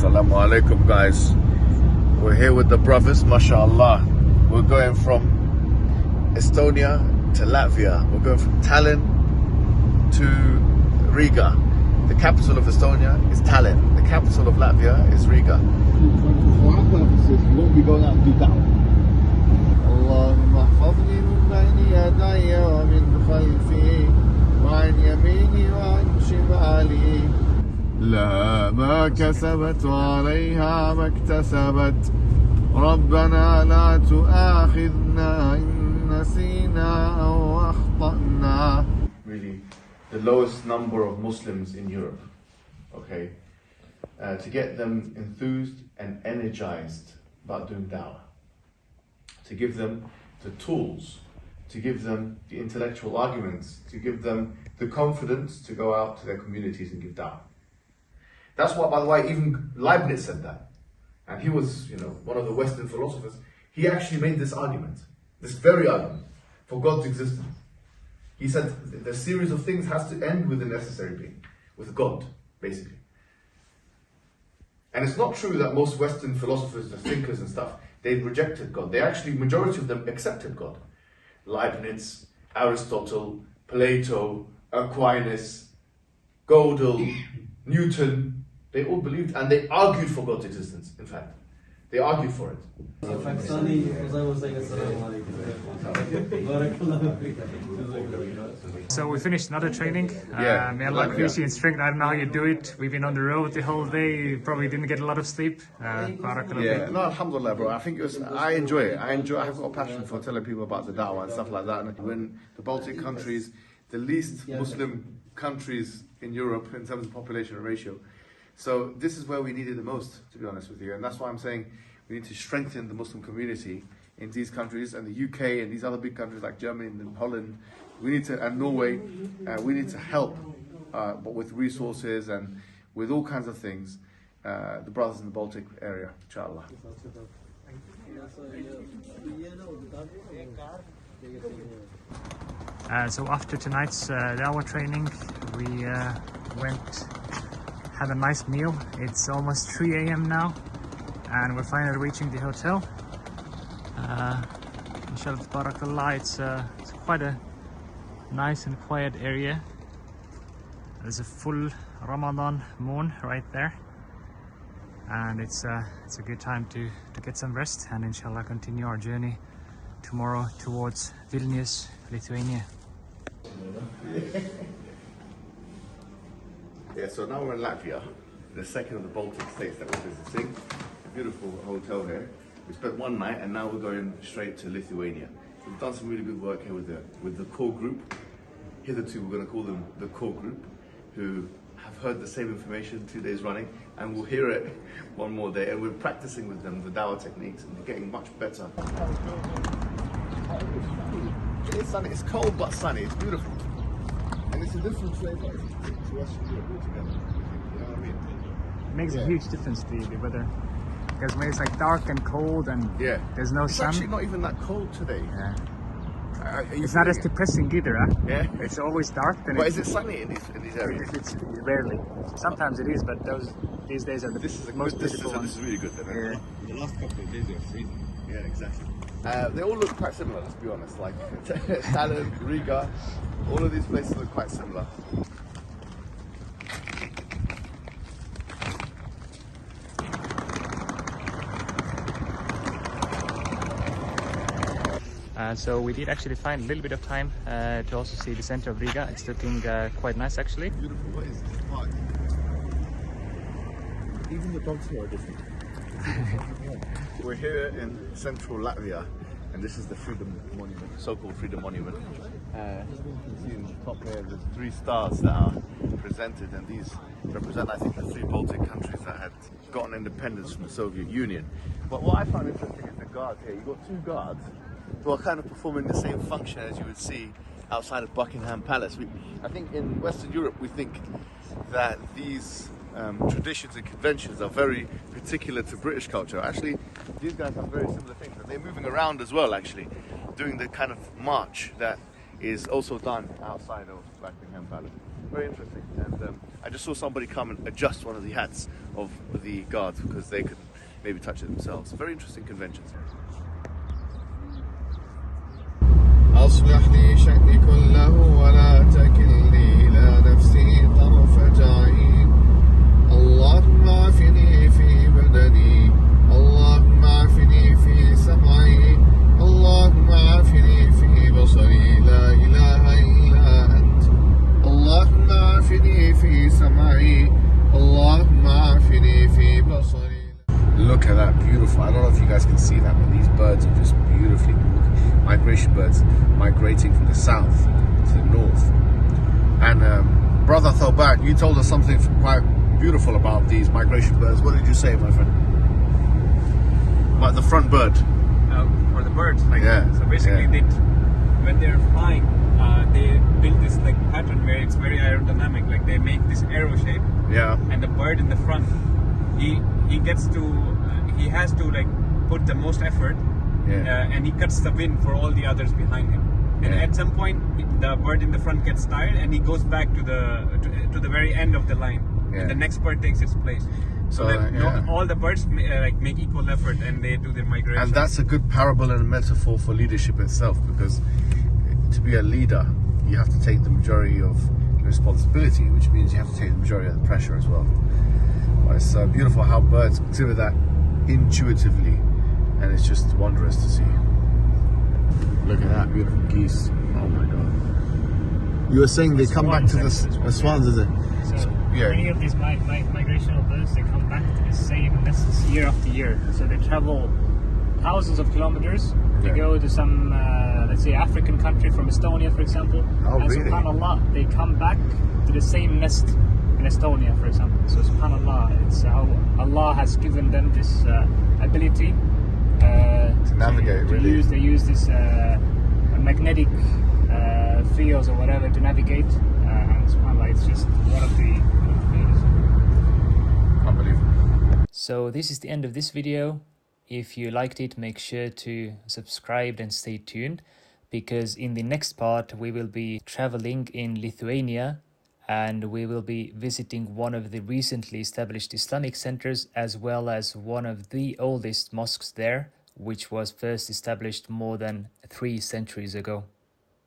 Assalamu alaikum, guys. We're here with the brothers, mashallah. We're going from Estonia to Latvia. We're going from Tallinn to Riga. The capital of Estonia is Tallinn. The capital of Latvia is Riga. For our purposes, we won't be going out and do da'wah. Allahumma hafadhni min bayni yadayya wa min khalfi wa an yamini wa an shimali. لها ما كسبت وعليها ما اكتسبت ربنا لا تؤاخذنا إن نسينا أو أخطأنا. Really, the lowest number of Muslims in Europe, okay? To get them enthused and energized about doing da'wah, to give them the tools, to give them the intellectual arguments, to give them the confidence to go out to their communities and give da'wah. That's why, by the way, even Leibniz said that. And he was, one of the Western philosophers. He actually made this argument, this very argument, for God's existence. He said the series of things has to end with the necessary being, with God, basically. And it's not true that most Western philosophers, the thinkers and stuff, they rejected God. They actually, majority of them accepted God. Leibniz, Aristotle, Plato, Aquinas, Gödel, Newton, they all believed and they argued for God's existence, in fact. They argued for it. So we finished another training. May Allah increase you in strength. I don't know how you do it. We've been on the road the whole day. Probably didn't get a lot of sleep. No, alhamdulillah, bro. I think I enjoy it. I've got a passion for telling people about the da'wah and stuff like that. And we're in the Baltic countries, the least Muslim countries in Europe in terms of population ratio. So this is where we need it the most, to be honest with you. And that's why I'm saying we need to strengthen the Muslim community in these countries and the UK and these other big countries like Germany and Holland. We need to, and Norway, we need to help, but with resources and with all kinds of things, the brothers in the Baltic area, inshallah. So after tonight's dawah training, we went had a nice meal. It's almost 3 a.m. now, and we're finally reaching the hotel. Inshallah, tabarakallah, it's quite a nice and quiet area. There's a full Ramadan moon right there, and it's a good time to get some rest and inshallah continue our journey tomorrow towards Vilnius, Lithuania. Yeah, so now we're in Latvia, the second of the Baltic states that we're visiting. A beautiful hotel here. We spent one night and now we're going straight to Lithuania. We've done some really good work here with the core group. Hitherto we're going to call them the core group, who have heard the same information 2 days running and will hear it one more day. And we're practicing with them the dawah techniques and we're getting much better. It's sunny, it's cold but sunny, it's beautiful. And it's a different flavor to Western Europe altogether. You know what I mean? It makes a huge difference, the weather. Because when it's like dark and cold and there's no sun. It's actually not even that cold today. Yeah. It's not as depressing either, huh? Yeah. It's always dark. But is it sunny in these areas? It's rarely. Sometimes it is, but these days are the most beautiful ones. This is really good then. The last couple of days were freezing. Yeah, exactly. They all look quite similar, let's be honest. Like Tallinn, Riga, all of these places look quite similar. So we did actually find a little bit of time to also see the center of Riga. It's looking quite nice actually. Beautiful. What is this park? Even the dogs here are different. We're here in central Latvia, and this is the Freedom Monument, so-called Freedom Monument. You can see in the top here, there's 3 stars that are presented, and these represent, I think, the 3 Baltic countries that had gotten independence from the Soviet Union. But what I found interesting is the guards here. You've got 2 guards who are kind of performing the same function as you would see outside of Buckingham Palace. I think in Western Europe we think that these traditions and conventions are very particular to British culture. Actually, these guys have very similar things, and they're moving around as well, actually, doing the kind of march that is also done outside of Buckingham Palace. Very interesting. And I just saw somebody come and adjust one of the hats of the guards because they can maybe touch it themselves. Very interesting conventions. أصلح لي شأني كله ولا تكلني إلى نفسي طرفة عين اللهم عافني في بدني اللهم عافني في سمعي اللهم عافني في بصري لا إله إلا أنت اللهم عافني في سمعي اللهم عافني في بصري. Look at that, beautiful. I don't know if you guys can see that, but these birds are just beautifully migration birds migrating from the south to the north. And brother Thobat, you told us something quite beautiful about these migration birds. What did you say, my friend? About the front bird. For the birds, so basically when they're flying, they build this like pattern where it's very aerodynamic. Like they make this arrow shape. Yeah. And the bird in the front, he gets to he has to like put the most effort. And he cuts the wind for all the others behind him. And at some point, the bird in the front gets tired, and he goes back to the very end of the line, and the next bird takes its place. So that all the birds make equal effort, and they do their migration. And that's a good parable and a metaphor for leadership itself, because to be a leader, you have to take the majority of the responsibility, which means you have to take the majority of the pressure as well. But it's beautiful how birds exhibit that intuitively. And it's just wondrous to see. Look at that, beautiful geese. Oh my god. You were saying they come back to the swans, is it? So many of these migrational birds, they come back to the same nests year after year. So they travel thousands of kilometers. They go to some, let's say, African country from Estonia, for example. Oh, and really? SubhanAllah, they come back to the same nest in Estonia, for example. So SubhanAllah, it's how Allah has given them this ability to navigate, really. They use this magnetic fields or whatever to navigate, and SubhanAllah, it's just one of the Unbelievable. So this is the end of this video. If you liked it, make sure to subscribe and stay tuned, because in the next part we will be traveling in Lithuania and we will be visiting one of the recently established Islamic centers, as well as one of the oldest mosques there, which was first established more than 3 centuries ago.